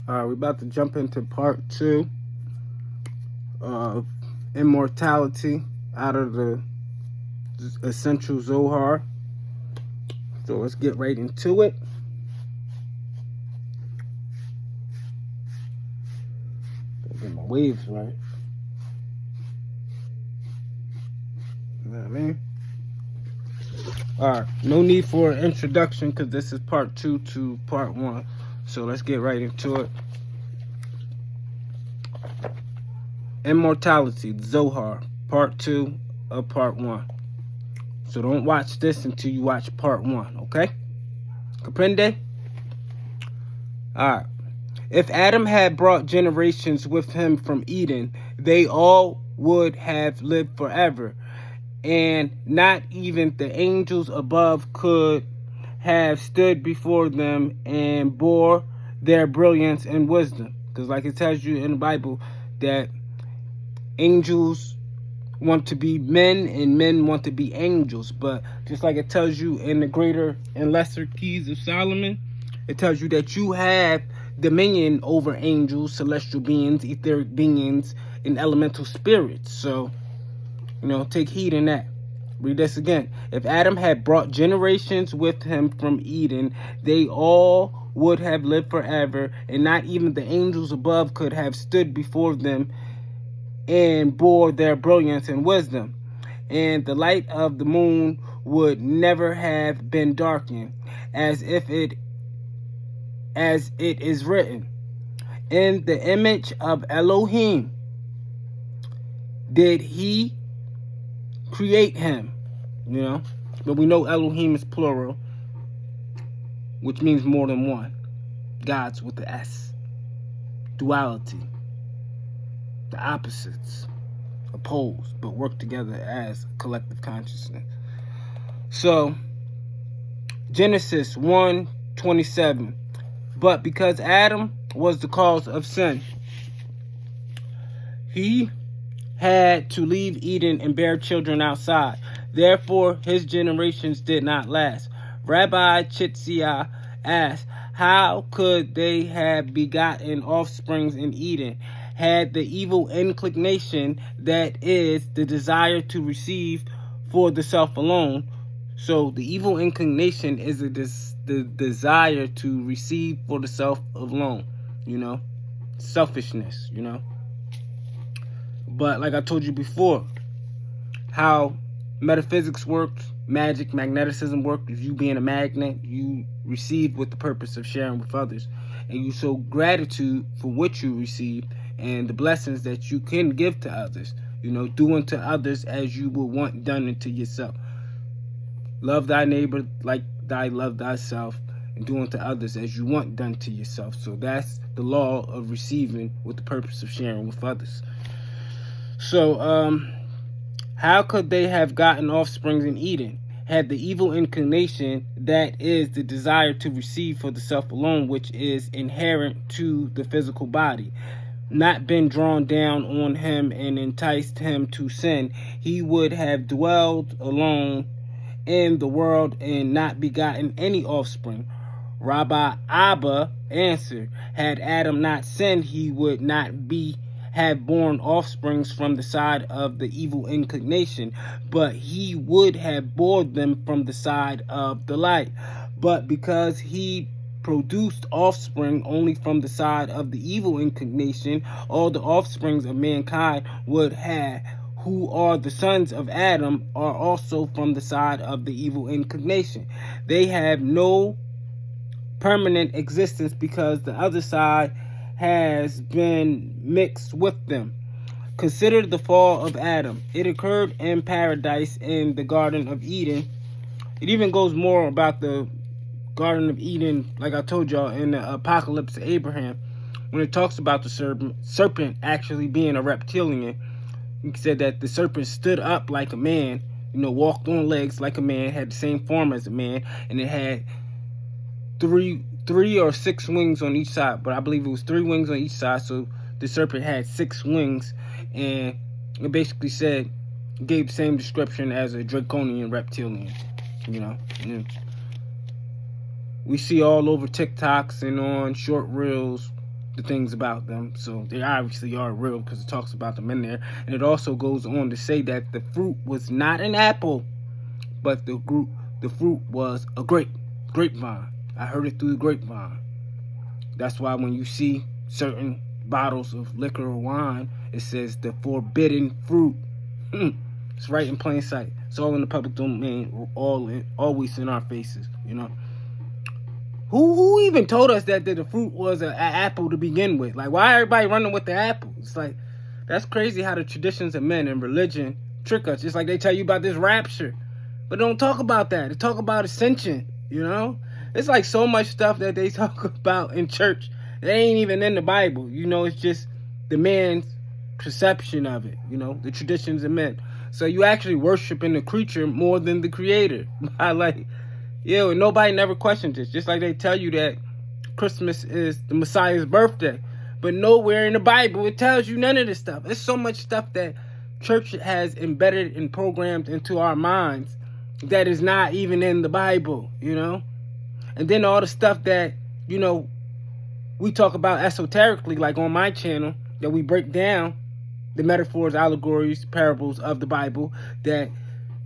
All right, we're about to jump into part 2 of immortality out of the essential Zohar. So let's get right into it. Get my waves right. You know what I mean? All right, no need for an introduction because this is part 2 to part 1. So let's get right into it. Immortality, Zohar, part 2 of part 1. So don't watch this until you watch part 1, okay? Comprende? Alright. If Adam had brought generations with him from Eden, they all would have lived forever, and not even the angels above could have stood before them and bore their brilliance and wisdom. Because like it tells you in the Bible that angels want to be men and men want to be angels. But just like it tells you in the greater and lesser keys of Solomon, it tells you that you have dominion over angels, celestial beings, etheric beings, and elemental spirits. So, take heed in that. Read this again. If Adam had brought generations with him from Eden, they all would have lived forever, and not even the angels above could have stood before them and bore their brilliance and wisdom. And the light of the moon would never have been darkened, as it is written, in the image of Elohim did he create him. But we know Elohim is plural, which means more than one. Gods with the S. Duality. The opposites, opposed, but work together as collective consciousness. So, Genesis 1:27. But because Adam was the cause of sin, he had to leave Eden and bear children outside. Therefore, his generations did not last. Rabbi Chitzia asked, how could they have begotten offsprings in Eden? Had the evil inclination, that is, the desire to receive for the self alone. So the evil inclination is the desire to receive for the self alone, selfishness, But like I told you before, how metaphysics works, magic, magneticism works, is you being a magnet, you receive with the purpose of sharing with others. And you show gratitude for what you receive and the blessings that you can give to others. Do unto others as you would want done unto yourself. Love thy neighbor like thy love thyself, and do unto others as you want done to yourself. So that's the law of receiving with the purpose of sharing with others. So, how could they have gotten offsprings in Eden? Had the evil inclination, that is, the desire to receive for the self alone, which is inherent to the physical body, not been drawn down on him and enticed him to sin, he would have dwelled alone in the world and not begotten any offspring. Rabbi Abba answered, had Adam not sinned, he would not have borne offsprings from the side of the evil inclination, but he would have borne them from the side of the light. But because he produced offspring only from the side of the evil inclination, all the offsprings of mankind would have, who are the sons of Adam, are also from the side of the evil inclination. They have no permanent existence because the other side has been mixed with them. Consider the fall of Adam. It occurred in paradise in the Garden of Eden. It even goes more about the Garden of Eden, like I told y'all, in the Apocalypse of Abraham, when it talks about the serpent actually being a reptilian. He said that the serpent stood up like a man, walked on legs like a man, had the same form as a man, and it had three or 6 wings on each side, but I believe it was 3 wings on each side, so the serpent had 6 wings, and it basically gave the same description as a draconian reptilian, We see all over TikToks and on short reels the things about them. So they obviously are real because it talks about them in there. And it also goes on to say that the fruit was not an apple, but the fruit was a grapevine. I heard it through the grapevine. That's why when you see certain bottles of liquor or wine, it says the forbidden fruit. It's right in plain sight. It's all in the public domain, always in our faces, you know. Who even told us that the fruit was an apple to begin with? Like, why everybody running with the apple? It's like, that's crazy how the traditions of men and religion trick us. Just like they tell you about this rapture. But don't talk about that. They talk about ascension, you know? It's like so much stuff that they talk about in church that ain't even in the Bible. You know, it's just the man's perception of it, you know, the traditions of men. So you actually worshiping the creature more than the creator. Like, yeah, and nobody never questions this. Just like they tell you that Christmas is the Messiah's birthday. But nowhere in the Bible it tells you none of this stuff. There's so much stuff that church has embedded and programmed into our minds that is not even in the Bible, you know? And then all the stuff that, you know, we talk about esoterically, like on my channel, that we break down the metaphors, allegories, parables of the Bible that,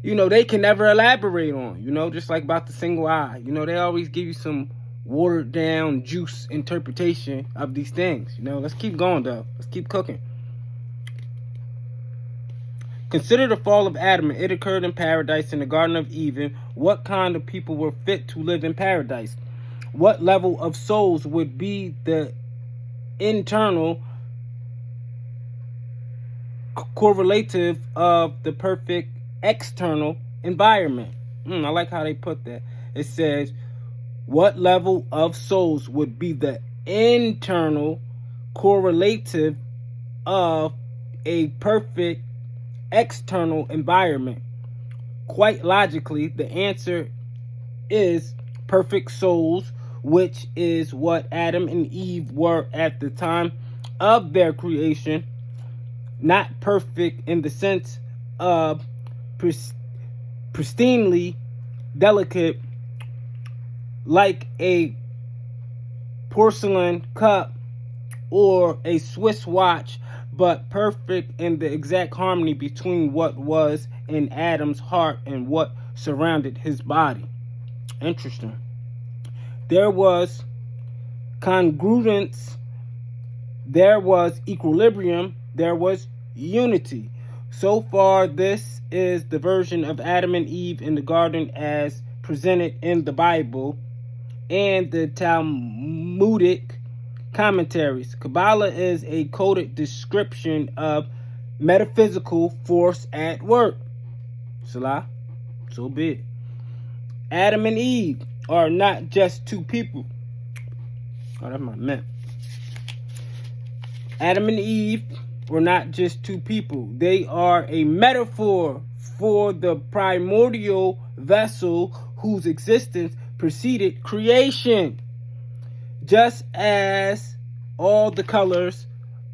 you know, they can never elaborate on, you know, just like about the single eye. You know, they always give you some watered down juice interpretation of these things. You know, let's keep going, though. Let's keep cooking. Consider the fall of Adam. It occurred in paradise in the Garden of Eden. What kind of people were fit to live in paradise? What level of souls would be the internal correlative of the perfect external environment? I like how they put that. It says, what level of souls would be the internal correlative of a perfect external environment? Quite logically, the answer is perfect souls, which is what Adam and Eve were at the time of their creation. Not perfect in the sense of pristinely delicate, like a porcelain cup or a Swiss watch, but perfect in the exact harmony between what was in Adam's heart and what surrounded his body. Interesting. There was congruence, there was equilibrium, there was unity. So far, this is the version of Adam and Eve in the garden as presented in the Bible and the Talmudic commentaries. Kabbalah is a coded description of metaphysical force at work. Salah, so be it. Adam and Eve are not just two people. Oh, that's my man. Adam and Eve were not just two people. They are a metaphor for the primordial vessel whose existence preceded creation. Just as all the colors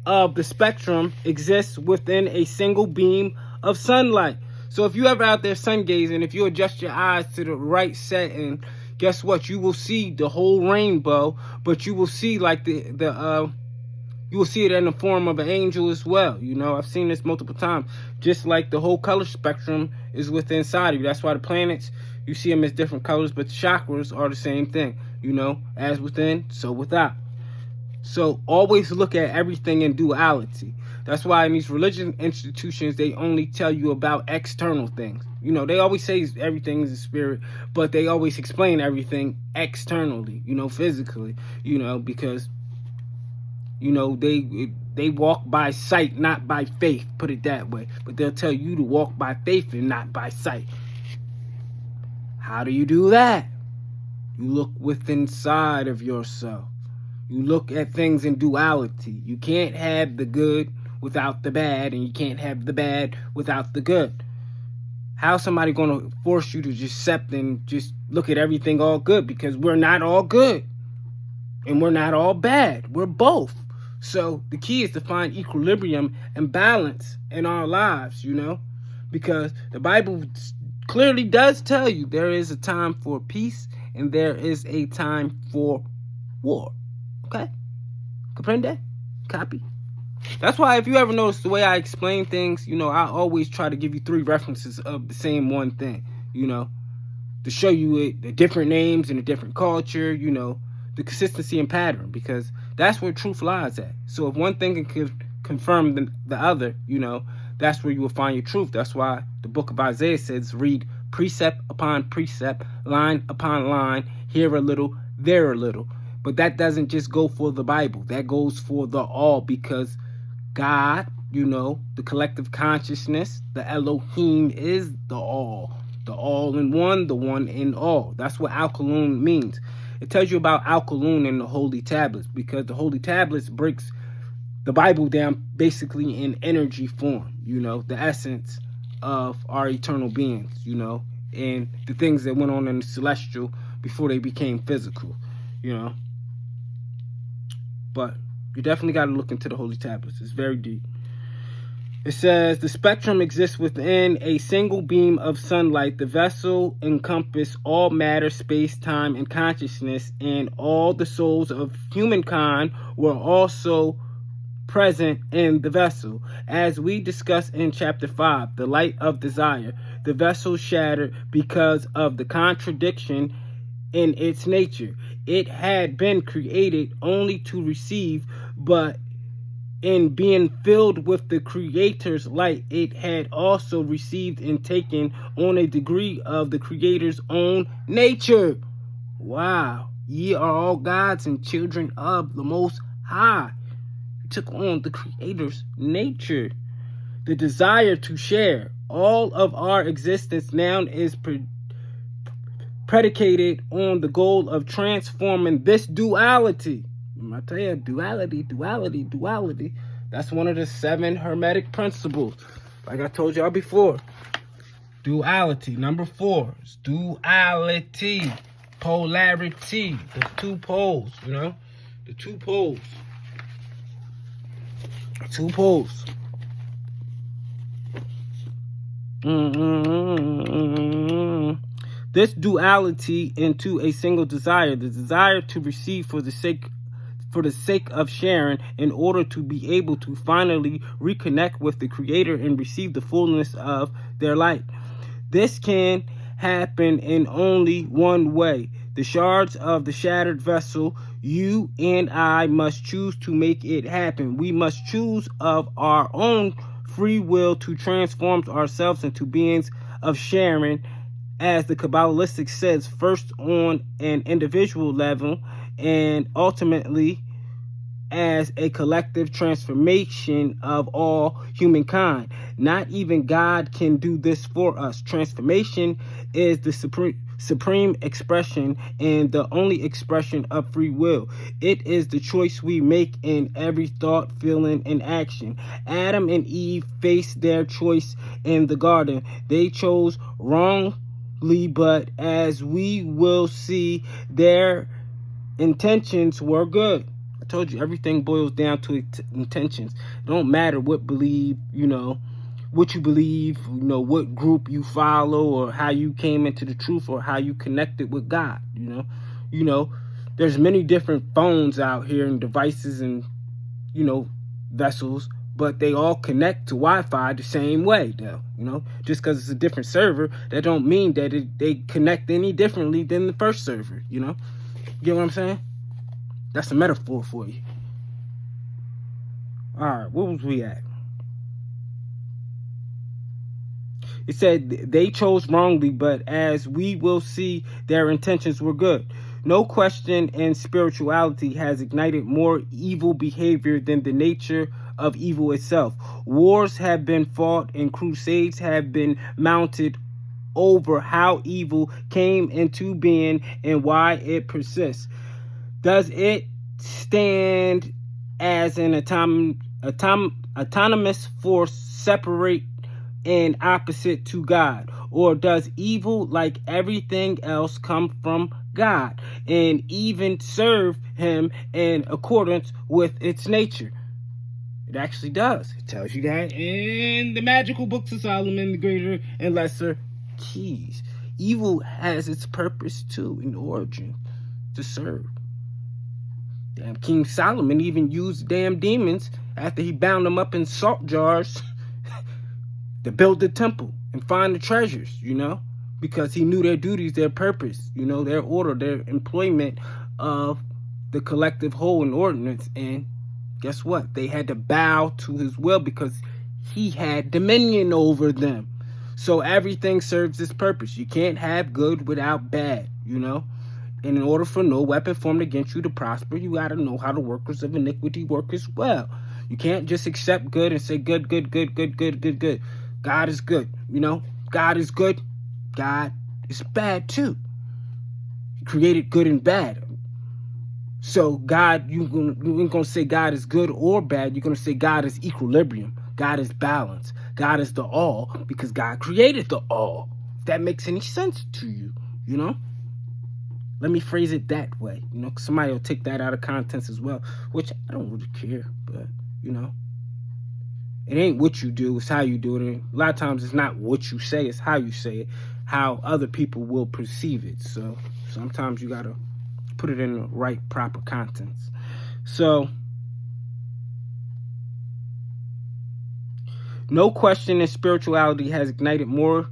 of the spectrum exist within a single beam of sunlight. So if you ever out there sun gazing, if you adjust your eyes to the right setting, guess what? You will see the whole rainbow, but you will see like you will see it in the form of an angel as well. You know, I've seen this multiple times. Just like the whole color spectrum is within inside of you. That's why the planets, you see them as different colors, but the chakras are the same thing. You know, as within, so without. So always look at everything in duality. That's why in these religious institutions, they only tell you about external things. You know, they always say everything is a spirit, but they always explain everything externally, you know, physically, you know, because, you know, they walk by sight, not by faith, put it that way. But they'll tell you to walk by faith and not by sight. How do you do that? You look within inside of yourself. You look at things in duality. You can't have the good without the bad, and you can't have the bad without the good. How's somebody going to force you to just accept and just look at everything all good? Because we're not all good, and we're not all bad. We're both. So the key is to find equilibrium and balance in our lives, you know, because the Bible clearly does tell you there is a time for peace and there is a time for war. Okay? Comprende? Copy? That's why if you ever notice the way I explain things, I always try to give you 3 references of the same one thing, to show you it, the different names and the different culture, the consistency and pattern, because that's where truth lies at. So if one thing can confirm the other, that's where you will find your truth. That's why the book of Isaiah says, read precept upon precept, line upon line, here a little, there a little. But that doesn't just go for the Bible. That goes for the all, because God, the collective consciousness, the Elohim is the all in one, the one in all. That's what Al-Qalun means. It tells you about Al-Qalun in the Holy Tablets, because the Holy Tablets breaks the Bible down basically in energy form, the essence of our eternal beings, and the things that went on in the celestial before they became physical, But you definitely got to look into the Holy Tablets. It's very deep. It says, the spectrum exists within a single beam of sunlight. The vessel encompasses all matter, space, time, and consciousness, and all the souls of humankind were also present in the vessel. As we discussed in chapter 5, the light of desire, the vessel shattered because of the contradiction in its nature. It had been created only to receive, but in being filled with the Creator's light, it had also received and taken on a degree of the Creator's own nature. Wow. Ye are all gods and children of the Most High. It took on the Creator's nature. The desire to share. All of our existence now is predicated on the goal of transforming this duality. I tell you, duality. That's one of the 7 Hermetic principles. Like I told y'all before. Duality. Number 4 is duality. Polarity. The 2 poles, The 2 poles. 2 poles. This duality into a single desire, the desire to receive for the sake of sharing, in order to be able to finally reconnect with the Creator and receive the fullness of their light. This can happen in only one way. The shards of the shattered vessel, you and I must choose to make it happen. We must choose of our own free will to transform ourselves into beings of sharing, as the Kabbalistic says, first on an individual level and ultimately as a collective transformation of all humankind. Not even God can do this for us. Transformation is the supreme expression and the only expression of free will. It is the choice we make in every thought, feeling, and action. Adam and Eve faced their choice in the garden. They chose wrongly, but as we will see, their intentions were good. I told you, everything boils down to intentions. It don't matter what what you believe, what group you follow, or how you came into the truth, or how you connected with God. There's many different phones out here and devices and vessels, but they all connect to Wi-Fi the same way, though. Just because it's a different server, that don't mean that they connect any differently than the first server. You get what I'm saying? That's a metaphor for you. All right, where was we at? It said they chose wrongly, but as we will see, their intentions were good. No question, and spirituality has ignited more evil behavior than the nature of evil itself. Wars have been fought and crusades have been mounted over how evil came into being and why it persists. Does it stand as an autonomous force separate and opposite to God? Or does evil, like everything else, come from God and even serve him in accordance with its nature? It actually does. It tells you that in the magical books of Solomon, the greater and lesser keys. Evil has its purpose too, in origin, to serve. Damn, King Solomon even used damn demons after he bound them up in salt jars to build the temple and find the treasures, because he knew their duties, their purpose, their order, their employment of the collective whole and ordinance. And guess what? They had to bow to his will because he had dominion over them. So everything serves its purpose. You can't have good without bad, And in order for no weapon formed against you to prosper, you got to know how the workers of iniquity work as well. You can't just accept good and say good, good, good, good, good, good, good. God is good, God is good. God is bad too. He created good and bad. So God, you ain't gonna say God is good or bad. You're gonna say God is equilibrium. God is balance. God is the all because God created the all. If that makes any sense to you, Let me phrase it that way, because somebody will take that out of context as well, which I don't really care, but, it ain't what you do, it's how you do it. And a lot of times it's not what you say, it's how you say it, how other people will perceive it. So sometimes you got to put it in the right, proper context. So, no question that spirituality has ignited more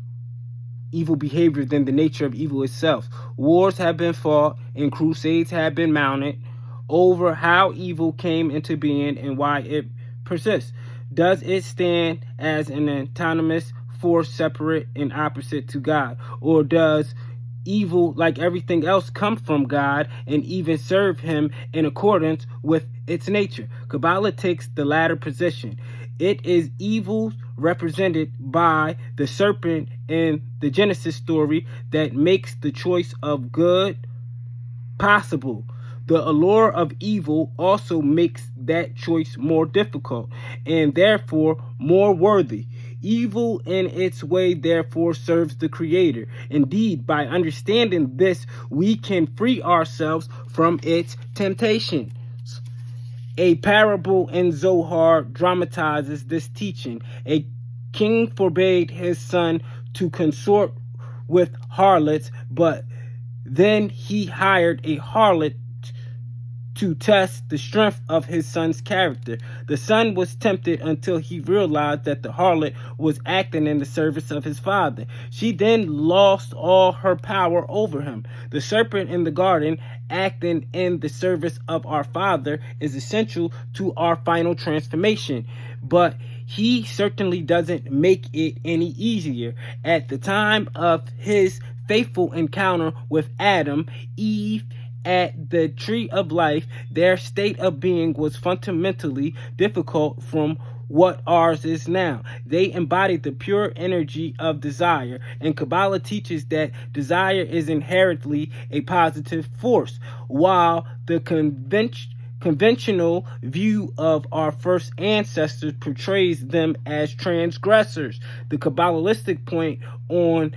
evil behavior than the nature of evil itself. Wars have been fought and crusades have been mounted over how evil came into being and why it persists. Does it stand as an autonomous force separate and opposite to God? Or does evil, like everything else, come from God and even serve him in accordance with its nature? Kabbalah takes the latter position. It is evil represented by the serpent in the Genesis story that makes the choice of good possible. The allure of evil also makes that choice more difficult and therefore more worthy. Evil in its way therefore serves the Creator. Indeed, by understanding this, we can free ourselves from its temptation. A parable in Zohar dramatizes this teaching. A king forbade his son to consort with harlots, but then he hired a harlot to test the strength of his son's character. The son was tempted until he realized that the harlot was acting in the service of his father. She then lost all her power over him. The serpent in the garden acting in the service of our Father is essential to our final transformation, but he certainly doesn't make it any easier. At the time of his faithful encounter with Adam, Eve, at the tree of life, their state of being was fundamentally difficult from what ours is now. They embodied the pure energy of desire, and Kabbalah teaches that desire is inherently a positive force, while the conventional view of our first ancestors portrays them as transgressors. The Kabbalistic point on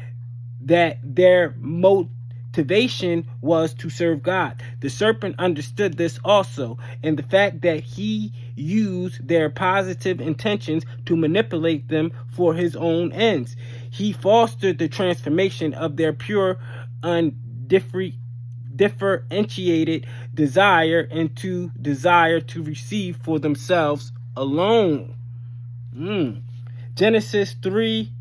that their motivation was to serve God. The serpent understood this also, and the fact that he used their positive intentions to manipulate them for his own ends. He fostered the transformation of their pure, undifferentiated desire into desire to receive for themselves alone. Genesis 3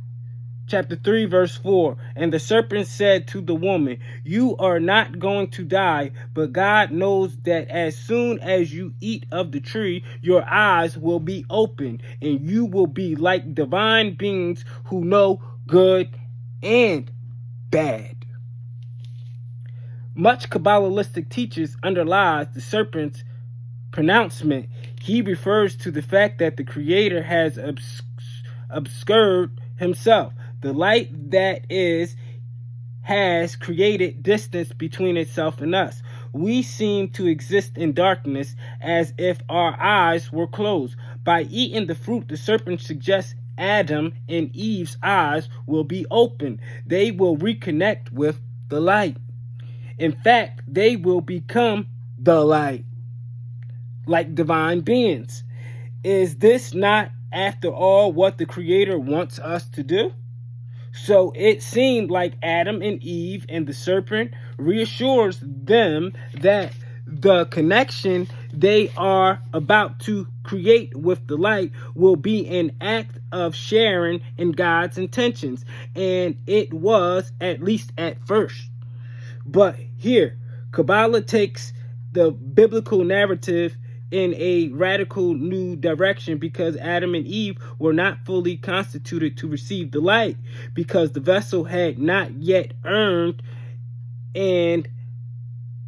Chapter 3, verse 4, and the serpent said to the woman, "You are not going to die, but God knows that as soon as you eat of the tree, your eyes will be opened, and you will be like divine beings who know good and bad." Much Kabbalistic teachers underlies the serpent's pronouncement. He refers to the fact that the Creator has obscured himself. The light that has created distance between itself and us. We seem to exist in darkness as if our eyes were closed. By eating the fruit, the serpent suggests Adam and Eve's eyes will be open. They will reconnect with the light. In fact, they will become the light, like divine beings. Is this not, after all, what the Creator wants us to do? So it seemed like Adam and Eve and the serpent reassures them that the connection they are about to create with the light will be an act of sharing in God's intentions. And it was, at least at first. But here, Kabbalah takes the biblical narrative in a radical new direction, because Adam and Eve were not fully constituted to receive the light, because the vessel had not yet earned an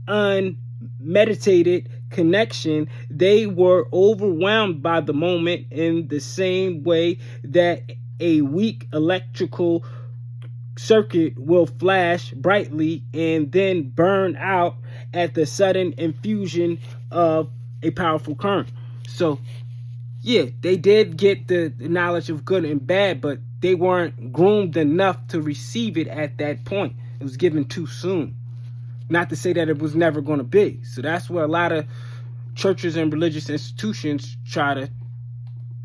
unmeditated connection. They were overwhelmed by the moment in the same way that a weak electrical circuit will flash brightly and then burn out at the sudden infusion of a powerful current. So yeah, they did get the knowledge of good and bad, but they weren't groomed enough to receive it at that point. It was given too soon. Not to say that it was never going to be. So that's where a lot of churches and religious institutions try to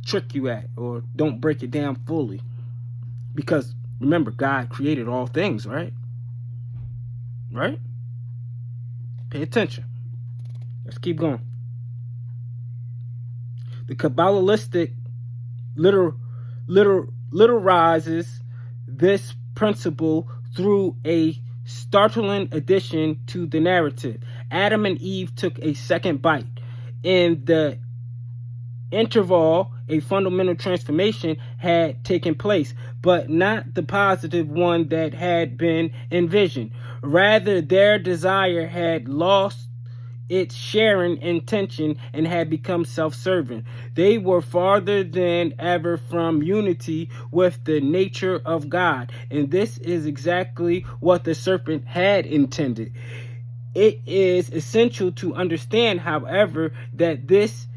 trick you at, or don't break it down fully. Because remember, God created all things, right? Right? Pay attention. Let's keep going. The Kabbalistic literalizes this principle through a startling addition to the narrative. Adam and Eve took a second bite. In the interval, a fundamental transformation had taken place, but not the positive one that had been envisioned. Rather, their desire had lost its sharing intention and had become self-serving. They were farther than ever from unity with the nature of God, and this is exactly what the serpent had intended. It is essential to understand, however, that this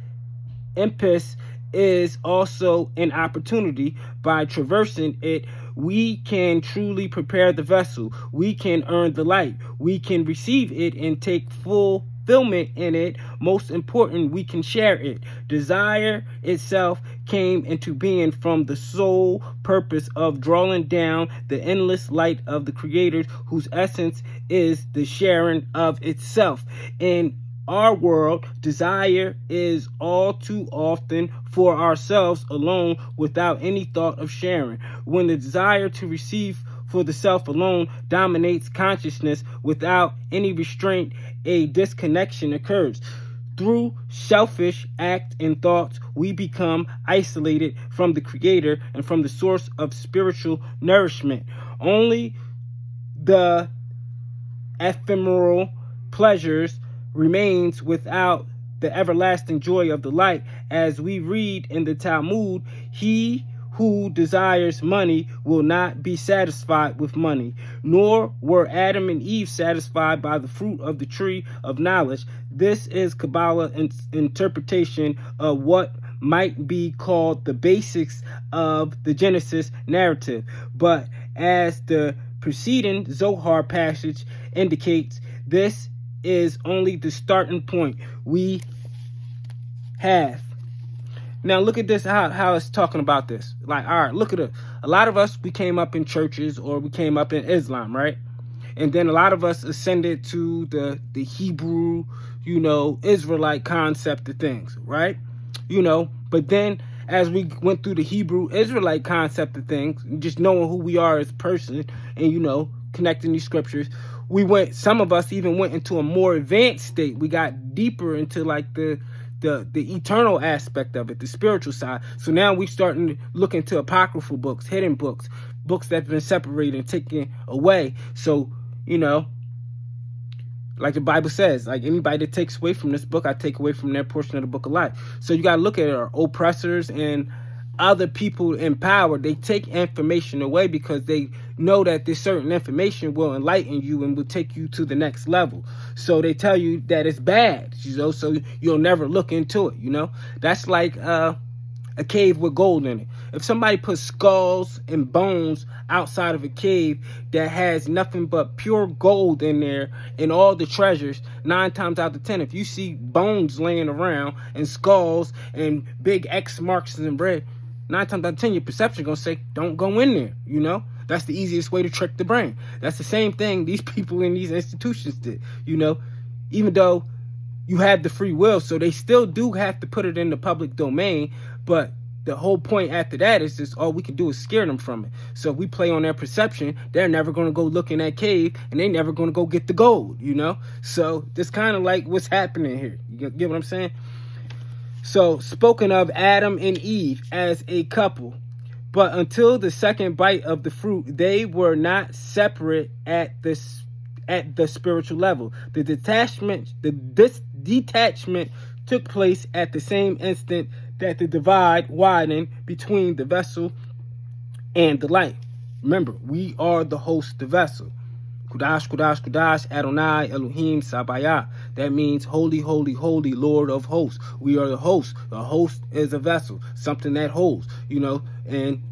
impasse is also an opportunity. By traversing it, we can truly prepare the vessel. We can earn the light. We can receive it and take fulfillment in it. Most important, we can share it. Desire itself came into being from the sole purpose of drawing down the endless light of the Creator, whose essence is the sharing of itself. In our world, desire is all too often for ourselves alone, without any thought of sharing. When the desire to receive for the self alone dominates consciousness without any restraint, a disconnection occurs. Through selfish act and thoughts, we become isolated from the Creator and from the source of spiritual nourishment. Only the ephemeral pleasures remains without the everlasting joy of the light. As we read in the Talmud, he who desires money will not be satisfied with money, nor were Adam and Eve satisfied by the fruit of the tree of knowledge. This is Kabbalah's interpretation of what might be called the basics of the Genesis narrative. But as the preceding Zohar passage indicates, this is only the starting point we have. Now look at this, how it's talking about this. Like, all right, look at it. A lot of us, we came up in churches, or we came up in Islam, right? And then a lot of us ascended to the Hebrew, Israelite concept of things, right? But then as we went through the Hebrew Israelite concept of things, just knowing who we are as a person and, connecting these scriptures, some of us even went into a more advanced state. We got deeper into like the eternal aspect of it, the spiritual side. So now we're starting to look into apocryphal books, hidden books that have been separated and taken away. So, like the Bible says, like anybody that takes away from this book, I take away from their portion of the book of life. So you got to look at our oppressors and other people in power. They take information away because they know that this certain information will enlighten you and will take you to the next level. So they tell you that it's bad, so you'll never look into it. That's like a cave with gold in it. If somebody puts skulls and bones outside of a cave that has nothing but pure gold in there and all the treasures, 9 times out of 10, if you see bones laying around and skulls and big X marks in red, 9 times out of 10, your perception gonna say, don't go in there, That's the easiest way to trick the brain. That's the same thing these people in these institutions did, Even though you have the free will, so they still do have to put it in the public domain, but the whole point after that is just all we can do is scare them from it. So if we play on their perception, they're never going to go look in that cave, and they're never going to go get the gold, you know? So that's kind of like what's happening here. You get what I'm saying? So, spoken of Adam and Eve as a couple, but until the second bite of the fruit, they were not separate at the spiritual level. The detachment took place at the same instant that the divide widened between the vessel and the light. Remember, we are the host, the vessel. Kudash, Kudash, Kudash, Adonai, Elohim, Sabayah. That means holy, holy, holy, Lord of hosts. We are the host. The host is a vessel, something that holds, you know, and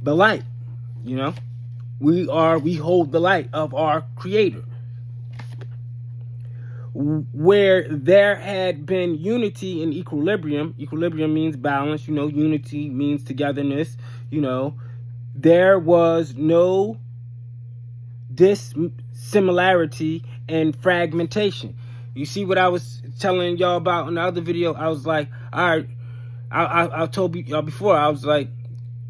the light, you know. We hold the light of our Creator. Where there had been unity and equilibrium means balance, you know, unity means togetherness, you know, there was no dissimilarity and fragmentation. You see what I was telling y'all about in the other video? I was like, all right, I told y'all before, I was like,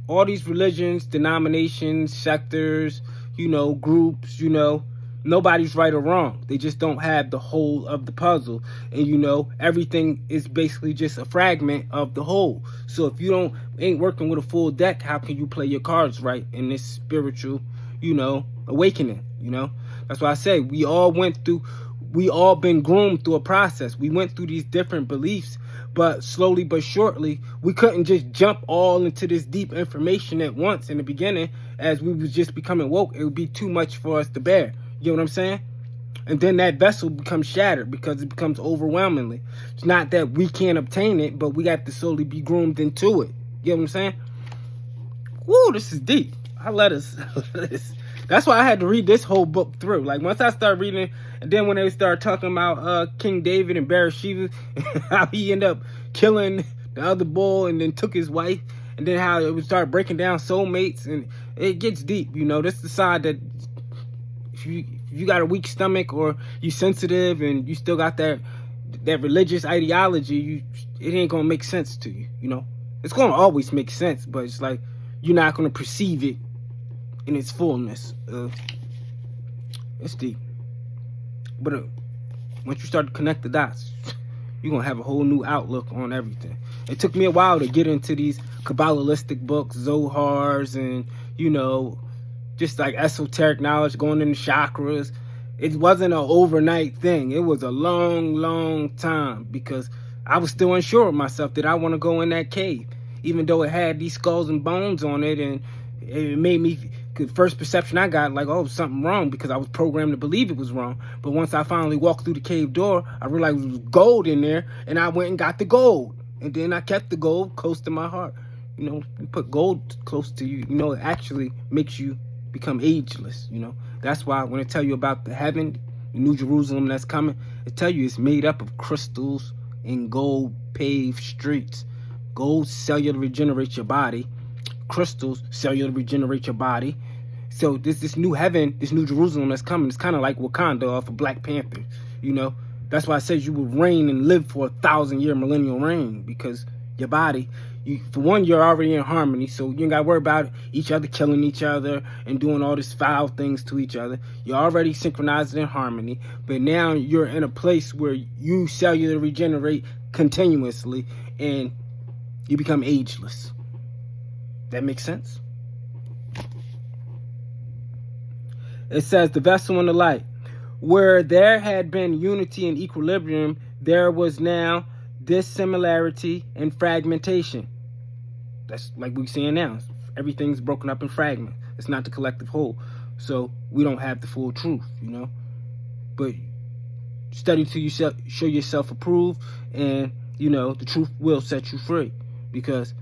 all these religions, denominations, sectors, you know, groups, you know, nobody's right or wrong. They just don't have the whole of the puzzle. And, you know, everything is basically just a fragment of the whole. So if you ain't working with a full deck, how can you play your cards right in this spiritual, you know, awakening? You know, that's why I say we all been groomed through a process. We went through these different beliefs, but slowly but surely, we couldn't just jump all into this deep information at once in the beginning. As we was just becoming woke, it would be too much for us to bear. You know what I'm saying? And then that vessel becomes shattered because it becomes overwhelmingly. It's not that we can't obtain it, but we have to slowly be groomed into it. You know what I'm saying? Woo, this is deep. I let us. That's why I had to read this whole book through. Like, once I started reading, and then when they started talking about King David and Bathsheba, how he ended up killing the other bull and then took his wife, and then how it would start breaking down soulmates, and it gets deep. You know, that's the side that if you got a weak stomach or you sensitive and you still got that religious ideology, it ain't gonna make sense to you. You know, it's gonna always make sense, but it's like you're not gonna perceive it in its fullness. It's deep, but once you start to connect the dots, you're gonna have a whole new outlook on everything. It took me a while to get into these Kabbalistic books, Zohars, and, you know, just like esoteric knowledge, going into chakras. It wasn't an overnight thing. It was a long, long time, because I was still unsure of myself. Did I want to go in that cave? Even though it had these skulls and bones on it, and it made me, the first perception I got, like, oh, something wrong, because I was programmed to believe it was wrong. But once I finally walked through the cave door, I realized there was gold in there, and I went and got the gold. And then I kept the gold close to my heart. You know, you put gold close to you, you know, it actually makes you become ageless. You know, that's why when I tell you about the heaven, the New Jerusalem that's coming, I tell you it's made up of crystals and gold paved streets. Gold cellular regenerates your body. Crystals cellular regenerate your body. So this new heaven, this New Jerusalem that's coming, it's kind of like Wakanda off of Black Panther. You know, that's why I said you will reign and live for 1,000-year millennial reign, because your body, for one, you're already in harmony, so you ain't got to worry about each other killing each other and doing all these foul things to each other. You're already synchronized in harmony, but now you're in a place where you cellular regenerate continuously and you become ageless. That makes sense? It says, the vessel and the light. Where there had been unity and equilibrium, there was now dissimilarity and fragmentation. That's like we're seeing now. Everything's broken up in fragments. It's not the collective whole. So we don't have the full truth, you know. But study till you show yourself approved, and, you know, the truth will set you free. Because,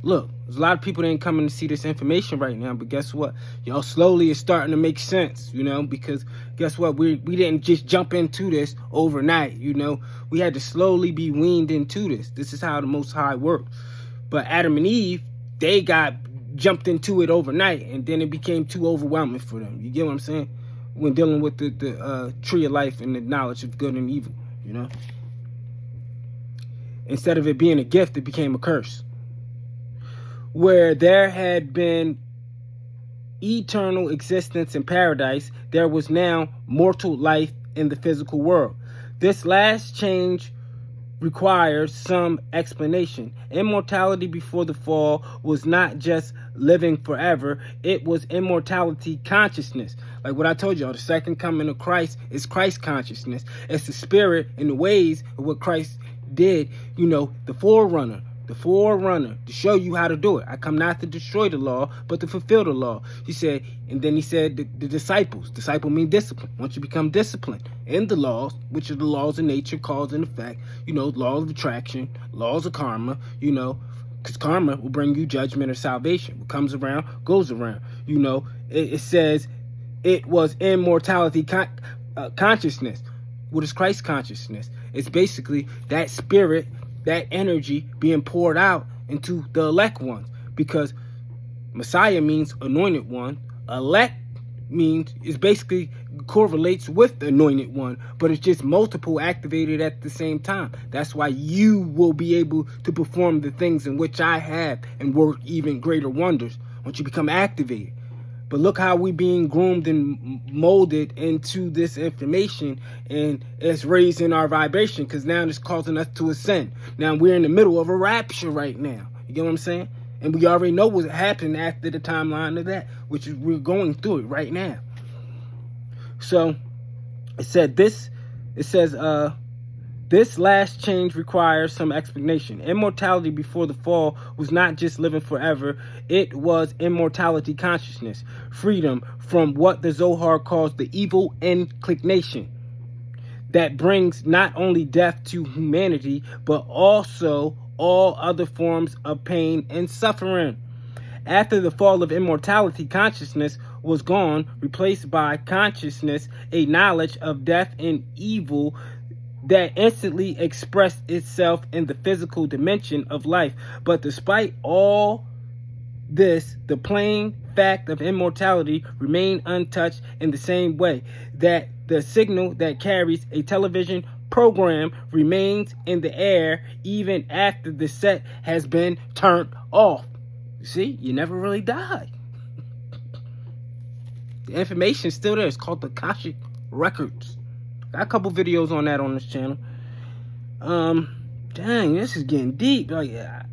look, there's a lot of people that ain't coming to see this information right now, but guess what? Y'all slowly is starting to make sense, you know, because guess what? We didn't just jump into this overnight, you know. We had to slowly be weaned into this. This is how the Most High works. But Adam and Eve, they got jumped into it overnight, and then it became too overwhelming for them. You get what I'm saying? when dealing with the tree of life and the knowledge of good and evil, you know. Instead of it being a gift, it became a curse. Where there had been eternal existence in paradise, there was now mortal life in the physical world. This last change requires some explanation. Immortality before the fall was not just living forever, it was immortality consciousness. Like what I told y'all, the second coming of Christ is Christ consciousness. It's the spirit and the ways of what Christ did, you know, the forerunner to show you how to do it. I come not to destroy the law, but to fulfill the law. He said, and then he said the disciples. Disciple mean discipline. Once you become disciplined in the laws, which are the laws of nature, cause and effect, you know, laws of attraction, laws of karma, you know, because karma will bring you judgment or salvation. What comes around, goes around. You know, it says it was immortality consciousness. What is Christ consciousness? It's basically that spirit, that energy being poured out into the elect ones, because Messiah means anointed one. Elect means is basically correlates with the anointed one, but it's just multiple activated at the same time. That's why you will be able to perform the things in which I have and work even greater wonders once you become activated. But look how we being groomed and molded into this information, and it's raising our vibration, because now it's causing us to ascend. Now we're in the middle of a rapture right now. You get what I'm saying? And we already know what happened after the timeline of that, which is we're going through it right now. So it said this. It says this last change requires some explanation. Immortality before the fall was not just living forever. It was immortality consciousness. Freedom from what the Zohar calls the evil inclination that brings not only death to humanity, but also all other forms of pain and suffering. After the fall of immortality, consciousness was gone, replaced by consciousness, a knowledge of death and evil that instantly expressed itself in the physical dimension of life. But despite all this, the plain fact of immortality remained untouched in the same way that the signal that carries a television program remains in the air even after the set has been turned off. You see, you never really die. The information is still there. It's called the Akashic Records. Got a couple videos on that on this channel. Dang, this is getting deep. Like, I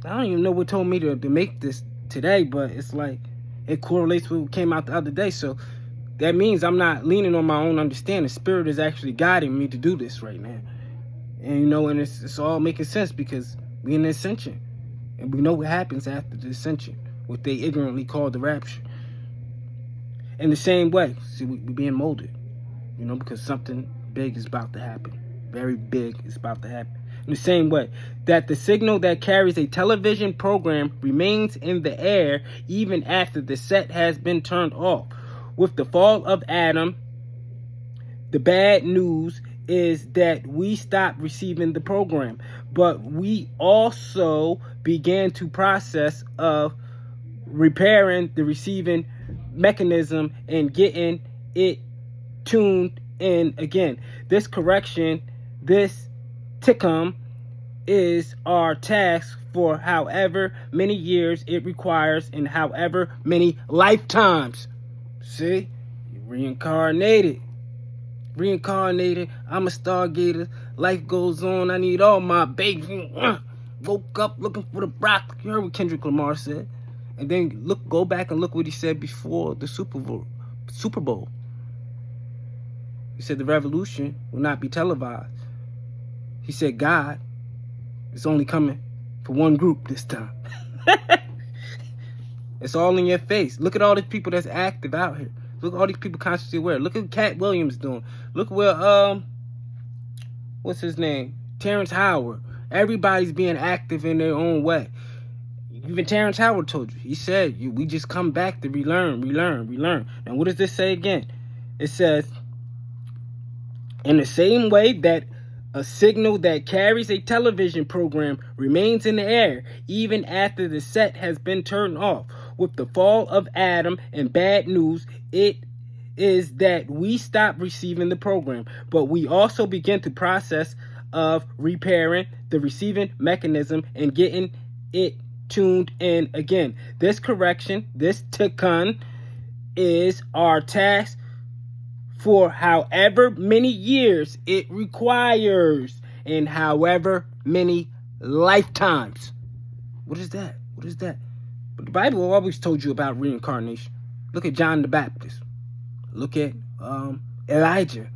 don't even know what told me to make this today, but it's like it correlates with what came out the other day. So that means I'm not leaning on my own understanding. Spirit is actually guiding me to do this right now. And you know, and it's all making sense because we're in the ascension. And we know what happens after the ascension, what they ignorantly call the rapture. In the same way, see, we're being molded. You know, because something big is about to happen. Very big is about to happen. In the same way that the signal that carries a television program remains in the air even after the set has been turned off. With the fall of Adam, the bad news is that we stopped receiving the program, but we also began to process of repairing the receiving mechanism and getting it tuned in again. This correction, this tikkun, is our task for however many years it requires and however many lifetimes. See, you reincarnated. I'm a stargazer. Life goes on. I need all my babies. Woke up looking for the broccoli. You heard what Kendrick Lamar said. And then go back and look what he said before the Super Bowl. He said the revolution will not be televised. He said God is only coming for one group this time. It's all in your face. Look at all these people that's active out here. Look at all these people consciously aware. Look at what Cat Williams doing. Look where what's his name? Terrence Howard. Everybody's being active in their own way. Even Terrence Howard told you. He said we just come back to relearn. Now what does this say again? It says, in the same way that a signal that carries a television program remains in the air even after the set has been turned off. With the fall of Adam and bad news, it is that we stop receiving the program, but we also begin the process of repairing the receiving mechanism and getting it tuned in again. This correction, this tikkun, is our task for however many years it requires and however many lifetimes. What is that? What is that? But the Bible always told you about reincarnation. Look at John the Baptist. Look at Elijah.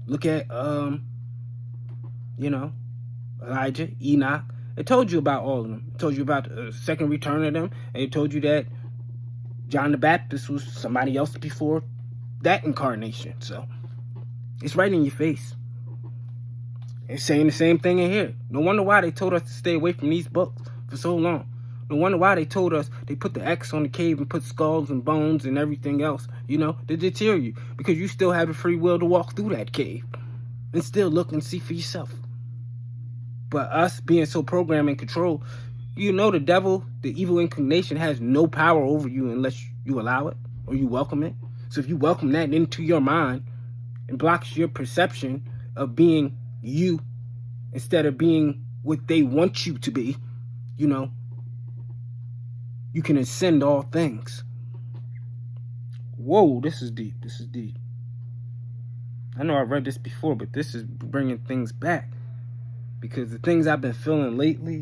Look at Elijah, Enoch. It told you about all of them. It told you about the second return of them. And it told you that John the Baptist was somebody else before that incarnation. So it's right in your face. It's saying the same thing in here. No wonder why they told us to stay away from these books for so long. No wonder why they told us they put the X on the cave and put skulls and bones and everything else, to deter you. Because you still have the free will to walk through that cave and still look and see for yourself. But us being so programmed and controlled, the devil, the evil inclination, has no power over you unless you allow it or you welcome it. So if you welcome that into your mind, it blocks your perception of being you instead of being what they want you to be, you can ascend all things. Whoa, this is deep. This is deep. I know I read this before, but this is bringing things back. Because the things I've been feeling lately,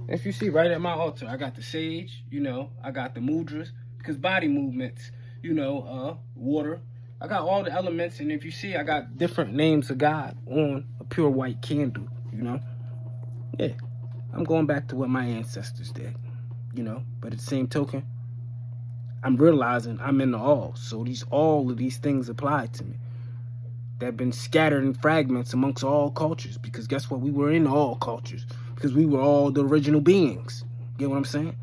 if you see right at my altar, I got the sage, I got the mudras, because body movements, water. I got all the elements, and if you see, I got different names of God on a pure white candle, Yeah, I'm going back to what my ancestors did, But at the same token, I'm realizing I'm in the all. So all of these things apply to me. They've been scattered in fragments amongst all cultures. Because guess what? We were in all cultures. Because we were all the original beings. Get what I'm saying?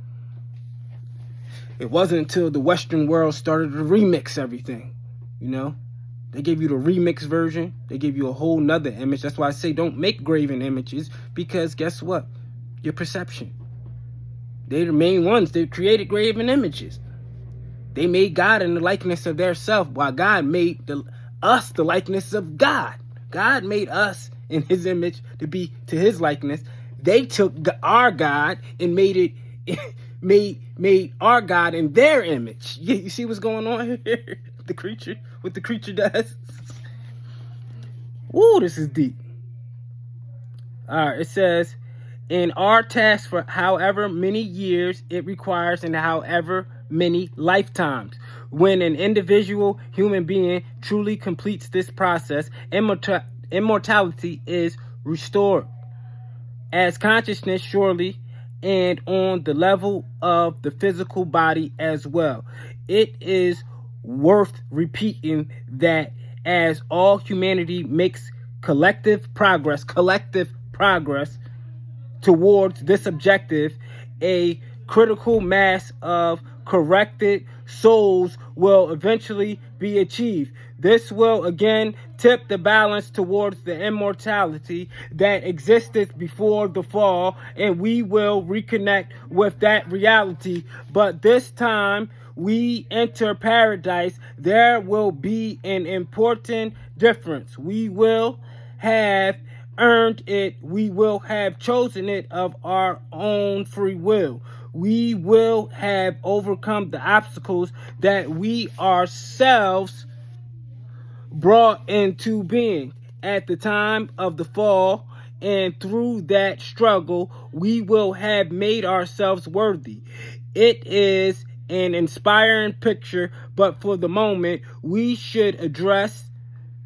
It wasn't until the Western world started to remix everything. They gave you the remix version. They gave you a whole nother image. That's why I say don't make graven images. Because guess what? Your perception. They're the main ones. They created graven images. They made God in the likeness of their self, while God made us the likeness of God. God made us in his image to be to his likeness. They took our God and made our God in their image. You see what's going on here? The creature, what the creature does. Woo, this is deep. All right, it says, in our task for however many years it requires and however many lifetimes. When an individual human being truly completes this process, immortality is restored as consciousness, surely, and on the level of the physical body as well. It is worth repeating that as all humanity makes collective progress towards this objective, a critical mass of corrected souls will eventually be achieved. This will again tip the balance towards the immortality that existed before the fall, and we will reconnect with that reality. But this time we enter paradise, there will be an important difference. We will have earned it. We will have chosen it of our own free will. We will have overcome the obstacles that we ourselves brought into being at the time of the fall, and through that struggle, we will have made ourselves worthy. It is an inspiring picture, but for the moment, we should address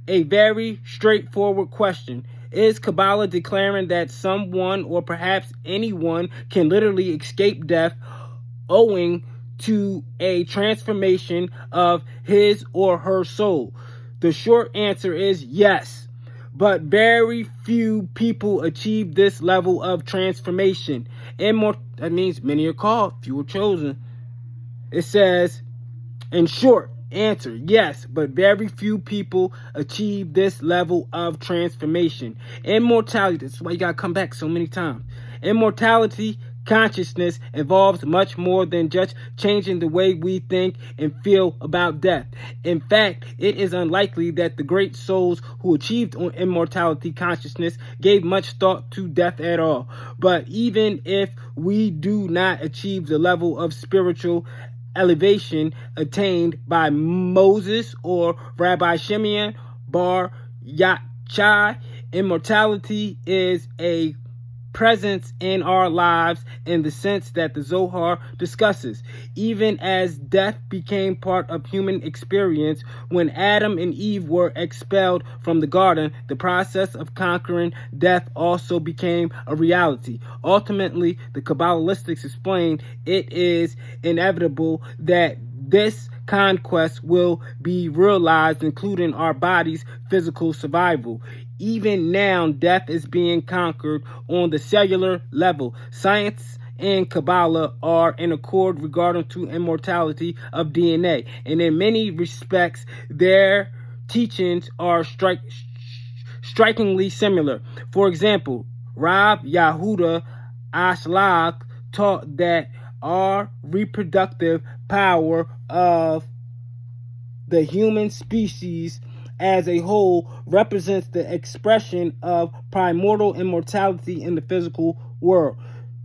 a very straightforward question. Is Kabbalah declaring that someone, or perhaps anyone, can literally escape death owing to a transformation of his or her soul? The short answer is yes, but very few people achieve this level of transformation. That means many are called, few are chosen. It says, in short answer, yes, but very few people achieve this level of transformation. Immortality, that's why you gotta come back so many times. Immortality consciousness involves much more than just changing the way we think and feel about death. In fact, it is unlikely that the great souls who achieved immortality consciousness gave much thought to death at all. But even if we do not achieve the level of spiritual elevation attained by Moses or Rabbi Shimeon Bar Yochai, immortality is a presence in our lives in the sense that the Zohar discusses. Even as death became part of human experience, when Adam and Eve were expelled from the garden, the process of conquering death also became a reality. Ultimately, the Kabbalists explain it is inevitable that this conquest will be realized, including our body's physical survival. Even now, death is being conquered on the cellular level. Science and Kabbalah are in accord regarding to immortality of DNA, and in many respects, their teachings are strikingly similar. For example, Rav Yehuda Ashlag taught that our reproductive power of the human species as a whole represents the expression of primordial immortality in the physical world.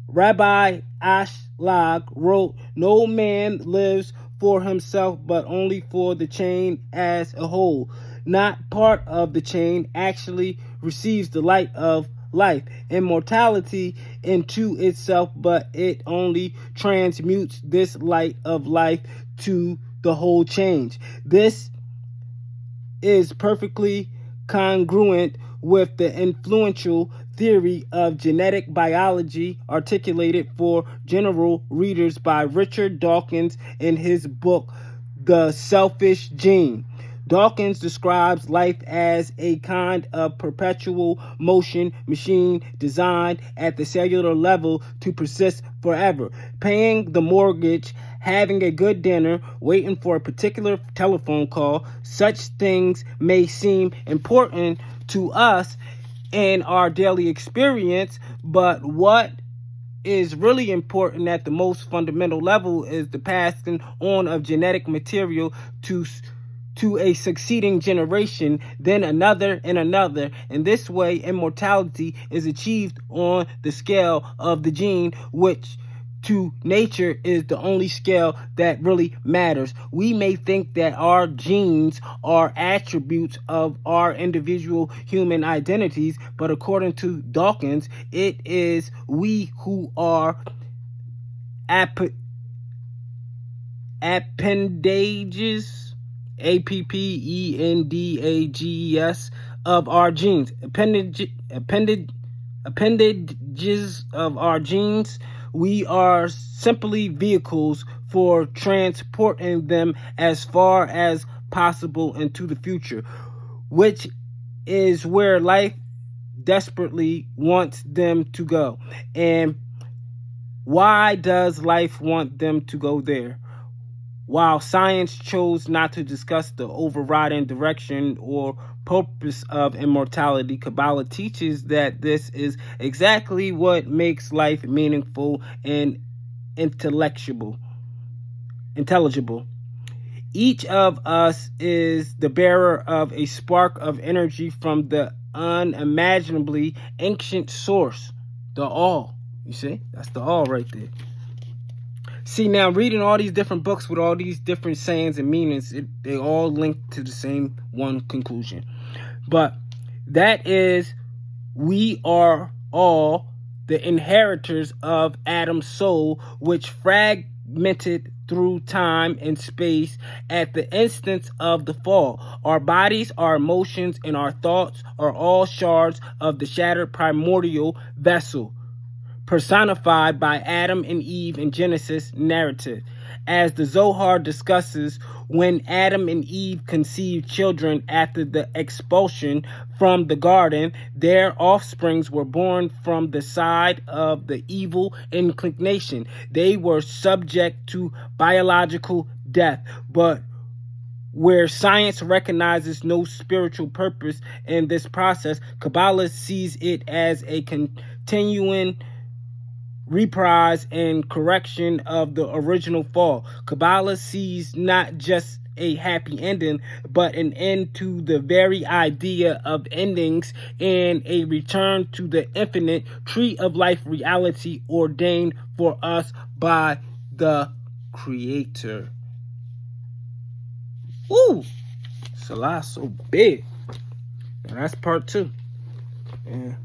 Rabbi Ashlag wrote, "No man lives for himself, but only for the chain as a whole. Not part of the chain actually receives the light of life, immortality into itself, but it only transmutes this light of life to the whole change." This is perfectly congruent with the influential theory of genetic biology articulated for general readers by Richard Dawkins in his book, The Selfish Gene. Dawkins describes life as a kind of perpetual motion machine designed at the cellular level to persist forever. Paying the mortgage, having a good dinner, waiting for a particular telephone call, such things may seem important to us in our daily experience, but what is really important at the most fundamental level is the passing on of genetic material to a succeeding generation, then another and another. In this way, immortality is achieved on the scale of the gene, which to nature is the only scale that really matters. We may think that our genes are attributes of our individual human identities, but according to Dawkins, it is we who are appendages, appendages of our genes. Appendages of our genes. We are simply vehicles for transporting them as far as possible into the future, which is where life desperately wants them to go. And why does life want them to go there? While science chose not to discuss the overriding direction or purpose of immortality, Kabbalah teaches that this is exactly what makes life meaningful and intelligible. Each of us is the bearer of a spark of energy from the unimaginably ancient source, the all. You see, that's the all right there. See, now reading all these different books with all these different sayings and meanings, they all link to the same one conclusion. But that is, we are all the inheritors of Adam's soul, which fragmented through time and space at the instance of the fall. Our bodies, our emotions, and our thoughts are all shards of the shattered primordial vessel, personified by Adam and Eve in Genesis narrative. As the Zohar discusses, when Adam and Eve conceived children after the expulsion from the garden, their offsprings were born from the side of the evil inclination. They were subject to biological death, but where science recognizes no spiritual purpose in this process, Kabbalah sees it as a continuing reprise and correction of the original fall. Kabbalah sees not just a happy ending, but an end to the very idea of endings and a return to the infinite tree of life reality ordained for us by the Creator. Woo! Salah so big. Now that's part 2. Yeah.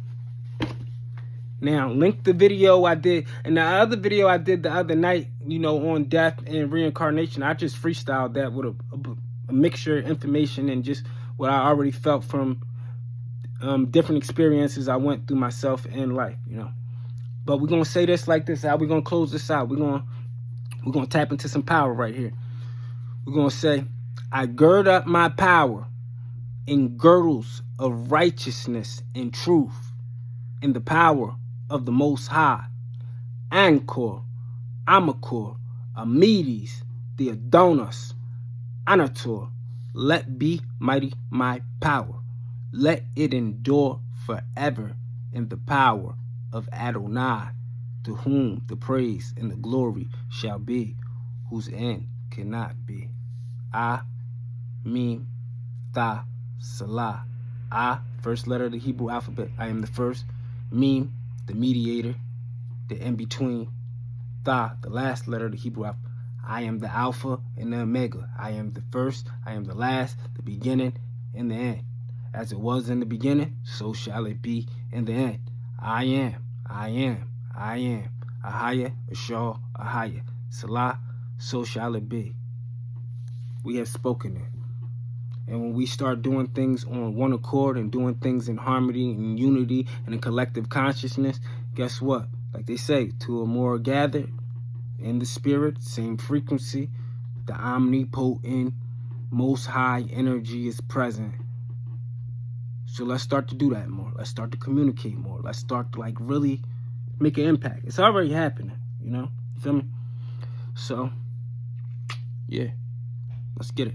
Now, link the video I did, and the other video I did the other night, on death and reincarnation. I just freestyled that with a mixture of information and just what I already felt from different experiences I went through myself in life, But we're going to say this like this. How we're going to close this out? We're going to tap into some power right here. We're going to say, I gird up my power in girdles of righteousness and truth, in the power of the Most High, Angkor, Amakor, Amides, the Adonis, Anator. Let be mighty my power. Let it endure forever in the power of Adonai, to whom the praise and the glory shall be, whose end cannot be. I, Mim, Tha, Salah. I, first letter of the Hebrew alphabet. I am the first. Mim, the mediator, the in-between. Tha, the last letter of the Hebrew alphabet. I am the Alpha and the Omega. I am the first, I am the last, the beginning and the end. As it was in the beginning, so shall it be in the end. I am, I am, I am. Ahaya, Ashar, Ahaya. Salah, so shall it be. We have spoken it. And when we start doing things on one accord and doing things in harmony and unity and in collective consciousness, guess what? Like they say, two or more are gathered in the spirit, same frequency, the omnipotent, most high energy is present. So let's start to do that more. Let's start to communicate more. Let's start to really make an impact. It's already happening, you feel me? So, yeah, let's get it.